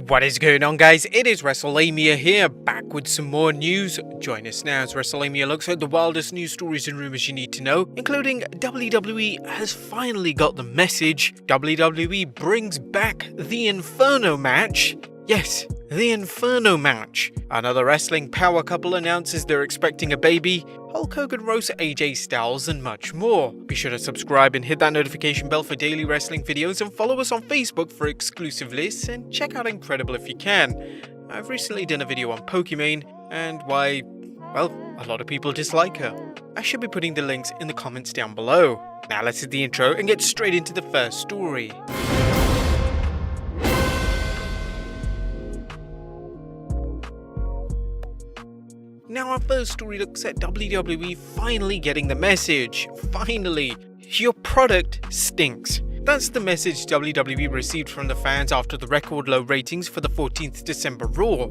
What is going on, guys? It is Wrestlelamia here, back with some more news. Join us now as Wrestlelamia looks at the wildest news stories and rumors you need to know, including WWE has finally got the message. WWE brings back the Inferno match. Yes, the Inferno match. Another wrestling power couple announces they're expecting a baby. Hulk Hogan roasts AJ Styles and much more. Be sure to subscribe and hit that notification bell for daily wrestling videos, and follow us on Facebook for exclusive lists, and check out Incredible if you can. I've recently done a video on Pokimane and why, well, a lot of people dislike her. I should be putting the links in the comments down below. Now let's hit the intro and get straight into the first story. Now our first story looks at WWE finally getting the message. Finally, your product stinks. That's the message WWE received from the fans after the record low ratings for the 14th December Raw.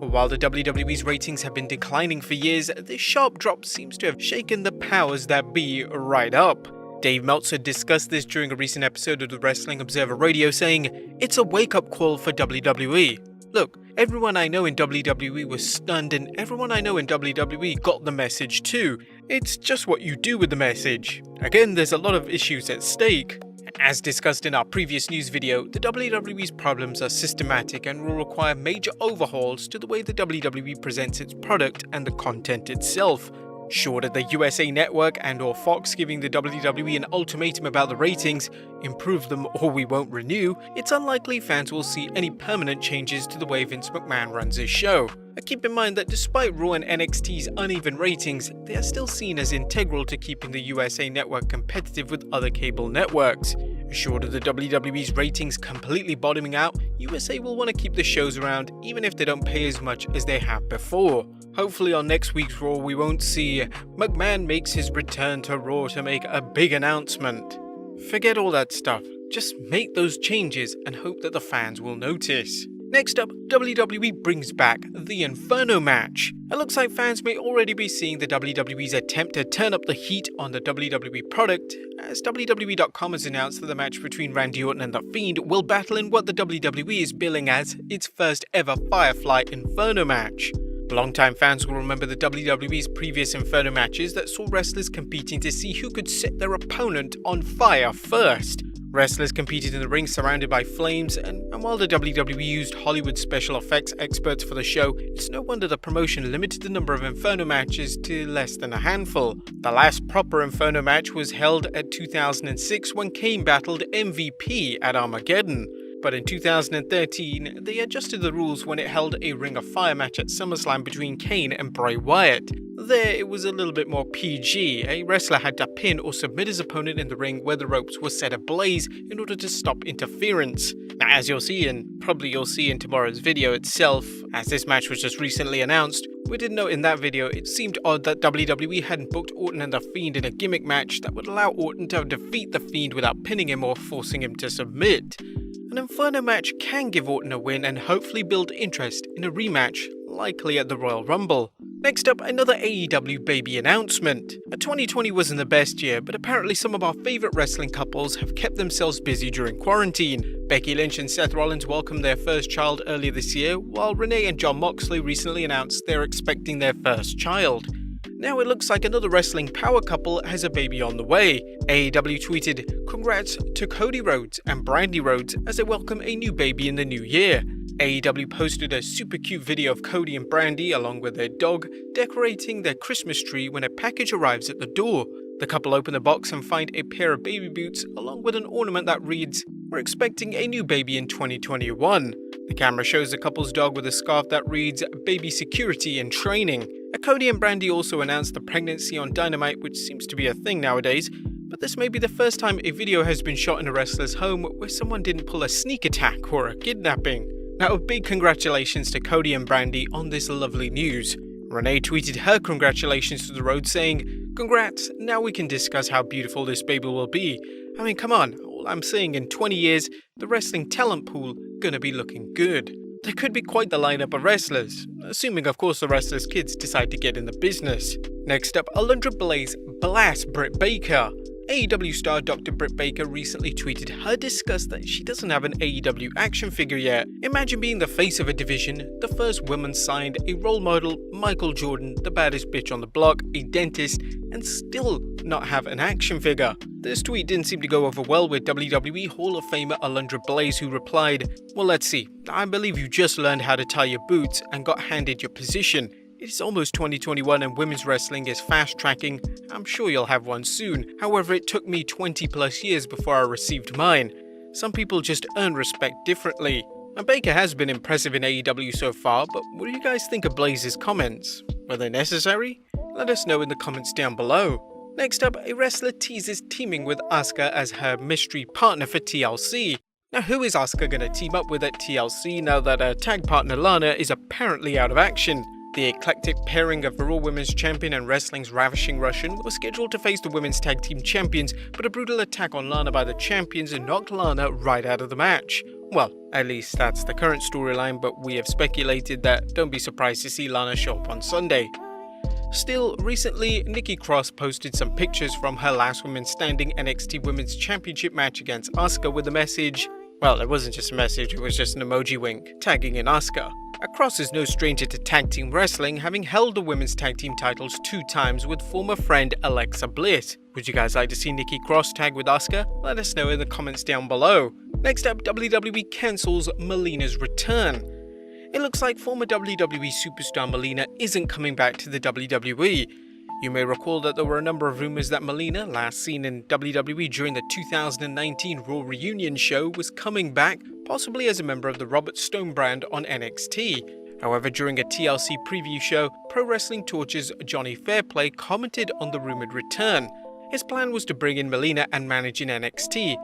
While the WWE's ratings have been declining for years, this sharp drop seems to have shaken the powers that be right up. Dave Meltzer discussed this during a recent episode of the Wrestling Observer Radio, saying, "It's a wake-up call for WWE. Look, everyone I know in WWE was stunned, and everyone I know in WWE got the message too. It's just what you do with the message. Again, there's a lot of issues at stake." As discussed in our previous news video, the WWE's problems are systematic and will require major overhauls to the way the WWE presents its product and the content itself. Short of the USA Network and or Fox giving the WWE an ultimatum about the ratings, improve them or we won't renew, it's unlikely fans will see any permanent changes to the way Vince McMahon runs his show. Keep in mind that despite Raw and NXT's uneven ratings, they are still seen as integral to keeping the USA Network competitive with other cable networks. Short of the WWE's ratings completely bottoming out, USA will want to keep the shows around even if they don't pay as much as they have before. Hopefully on next week's Raw we won't see McMahon makes his return to Raw to make a big announcement. Forget all that stuff, just make those changes and hope that the fans will notice. Next up, WWE brings back the Inferno match. It looks like fans may already be seeing the WWE's attempt to turn up the heat on the WWE product, as WWE.com has announced that the match between Randy Orton and The Fiend will battle in what the WWE is billing as its first ever Firefly Inferno match. Longtime fans will remember the WWE's previous Inferno matches that saw wrestlers competing to see who could set their opponent on fire first. Wrestlers competed in the ring surrounded by flames, and while the WWE used Hollywood special effects experts for the show, it's no wonder the promotion limited the number of Inferno matches to less than a handful. The last proper Inferno match was held at 2006 when Kane battled MVP at Armageddon. But in 2013, they adjusted the rules when it held a Ring of Fire match at SummerSlam between Kane and Bray Wyatt. There, it was a little bit more PG. A wrestler had to pin or submit his opponent in the ring where the ropes were set ablaze in order to stop interference. Now, as you'll see, and probably you'll see in tomorrow's video itself, as this match was just recently announced, we did note in that video it seemed odd that WWE hadn't booked Orton and The Fiend in a gimmick match that would allow Orton to defeat The Fiend without pinning him or forcing him to submit. An Inferno match can give Orton a win and hopefully build interest in a rematch, likely at the Royal Rumble. Next up, another AEW baby announcement. 2020 wasn't the best year, but apparently some of our favourite wrestling couples have kept themselves busy during quarantine. Becky Lynch and Seth Rollins welcomed their first child earlier this year, while Renee and Jon Moxley recently announced they're expecting their first child. Now it looks like another wrestling power couple has a baby on the way. AEW tweeted, "Congrats to Cody Rhodes and Brandy Rhodes as they welcome a new baby in the new year." AEW posted a super cute video of Cody and Brandy along with their dog decorating their Christmas tree when a package arrives at the door. The couple open the box and find a pair of baby boots along with an ornament that reads, "We're expecting a new baby in 2021. The camera shows the couple's dog with a scarf that reads, "Baby Security in Training." Cody and Brandy also announced the pregnancy on Dynamite, which seems to be a thing nowadays, but this may be the first time a video has been shot in a wrestler's home where someone didn't pull a sneak attack or a kidnapping. Now, a big congratulations to Cody and Brandy on this lovely news. Renee tweeted her congratulations to the road saying, "Congrats, now we can discuss how beautiful this baby will be. I mean, come on, all I'm saying in 20 years, the wrestling talent pool gonna be looking good." There could be quite the lineup of wrestlers, assuming of course the wrestlers' kids decide to get in the business. Next up, Alundra Blayze blasts Britt Baker. AEW star Dr. Britt Baker recently tweeted her disgust that she doesn't have an AEW action figure yet. Imagine being the face of a division, the first woman signed, a role model, Michael Jordan, the baddest bitch on the block, a dentist, and still not have an action figure. This tweet didn't seem to go over well with WWE Hall of Famer Alundra Blayze, who replied, "Well, let's see. I believe you just learned how to tie your boots and got handed your position. It's almost 2021 and women's wrestling is fast tracking. I'm sure you'll have one soon. However, it took me 20 plus years before I received mine. Some people just earn respect differently." Now, Baker has been impressive in AEW so far, but what do you guys think of Blayze's comments? Were they necessary? Let us know in the comments down below. Next up, a wrestler teases teaming with Asuka as her mystery partner for TLC. Now, who is Asuka going to team up with at TLC now that her tag partner Lana is apparently out of action? The eclectic pairing of the Raw Women's Champion and wrestling's ravishing Russian was scheduled to face the Women's Tag Team Champions, but a brutal attack on Lana by the champions knocked Lana right out of the match. Well, at least that's the current storyline, but we have speculated that don't be surprised to see Lana show up on Sunday. Still, recently, Nikki Cross posted some pictures from her last women's standing NXT Women's Championship match against Asuka with the message, well, it wasn't just a message, it was just an emoji wink, tagging in Asuka. Cross is no stranger to tag team wrestling, having held the women's tag team titles 2 times with former friend Alexa Bliss. Would you guys like to see Nikki Cross tag with Asuka? Let us know in the comments down below. Next up, WWE cancels Melina's return. It looks like former WWE superstar Melina isn't coming back to the WWE. You may recall that there were a number of rumors that Melina, last seen in WWE during the 2019 Raw Reunion show, was coming back, possibly as a member of the Robert Stone brand on NXT. However, during a TLC preview show, Pro Wrestling Torch's Johnny Fairplay commented on the rumored return. His plan was to bring in Melina and manage in NXT.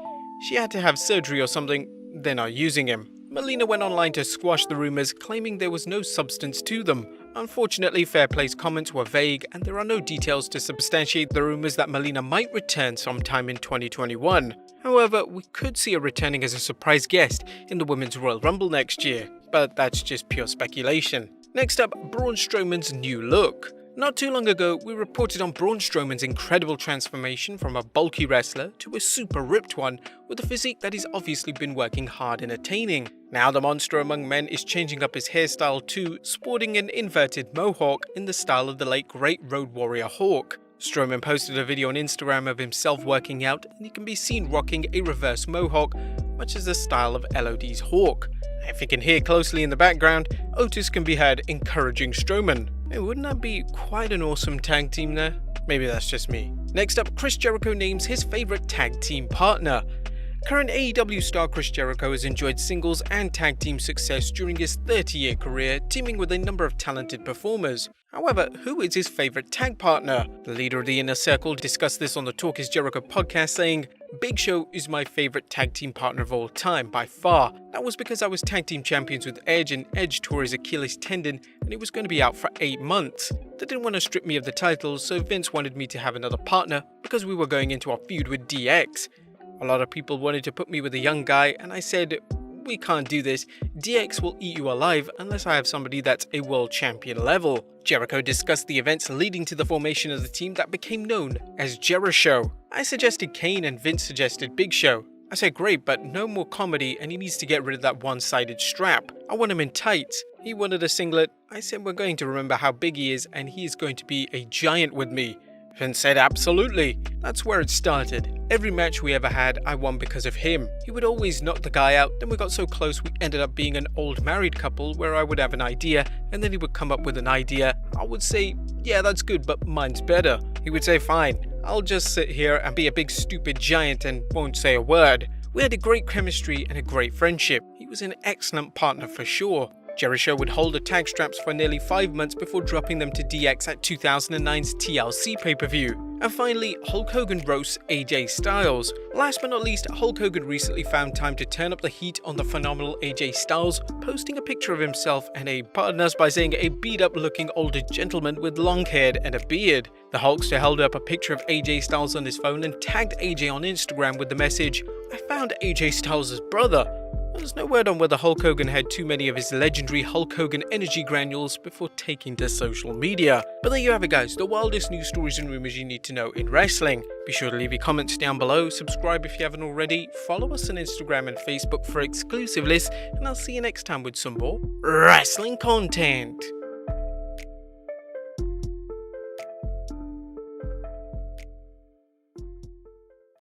She had to have surgery or something, they're not using him. Melina went online to squash the rumors, claiming there was no substance to them. Unfortunately, Fairplay's comments were vague, and there are no details to substantiate the rumors that Melina might return sometime in 2021. However, we could see her returning as a surprise guest in the Women's Royal Rumble next year, but that's just pure speculation. Next up, Braun Strowman's new look. Not too long ago, we reported on Braun Strowman's incredible transformation from a bulky wrestler to a super ripped one with a physique that he's obviously been working hard in attaining. Now the monster among men is changing up his hairstyle too, sporting an inverted mohawk in the style of the late great Road Warrior Hawk. Strowman posted a video on Instagram of himself working out, and he can be seen rocking a reverse mohawk, much as the style of LOD's Hawk. If you can hear closely in the background, Otis can be heard encouraging Strowman. Hey, wouldn't that be quite an awesome tag team there? Maybe that's just me. Next up, Chris Jericho names his favorite tag team partner. Current AEW star Chris Jericho has enjoyed singles and tag team success during his 30-year career, teaming with a number of talented performers. However, who is his favorite tag partner? The leader of the Inner Circle discussed this on the Talk is Jericho podcast, saying, "Big Show is my favorite tag team partner of all time, by far. That was because I was tag team champions with Edge, and Edge tore his Achilles tendon, and it was going to be out for 8 months. They didn't want to strip me of the titles, so Vince wanted me to have another partner because we were going into our feud with DX. A lot of people wanted to put me with a young guy, and I said, we can't do this. DX will eat you alive unless I have somebody that's a world champion level." Jericho discussed the events leading to the formation of the team that became known as Jericho. "I suggested Kane and Vince suggested Big Show. I said great, but no more comedy, and he needs to get rid of that one-sided strap. I want him in tights. He wanted a singlet. I said we're going to remember how big he is, and he is going to be a giant with me. Vince said absolutely. That's where it started. Every match we ever had, I won because of him. He would always knock the guy out, then we got so close we ended up being an old married couple where I would have an idea, and then he would come up with an idea. I would say, yeah, that's good, but mine's better. He would say, fine, I'll just sit here and be a big stupid giant and won't say a word. We had a great chemistry and a great friendship. He was an excellent partner for sure." Jericho would hold the tag straps for nearly 5 months before dropping them to DX at 2009's TLC pay-per-view. And finally, Hulk Hogan roasts AJ Styles. Last but not least, Hulk Hogan recently found time to turn up the heat on the phenomenal AJ Styles, posting a picture of himself and pardon us by saying a beat-up looking older gentleman with long hair and a beard. The Hulkster held up a picture of AJ Styles on his phone and tagged AJ on Instagram with the message, "I found AJ Styles' brother." There's no word on whether Hulk Hogan had too many of his legendary Hulk Hogan energy granules before taking to social media. But there you have it guys, the wildest news stories and rumors you need to know in wrestling. Be sure to leave your comments down below, subscribe if you haven't already, follow us on Instagram and Facebook for exclusive lists, and I'll see you next time with some more wrestling content.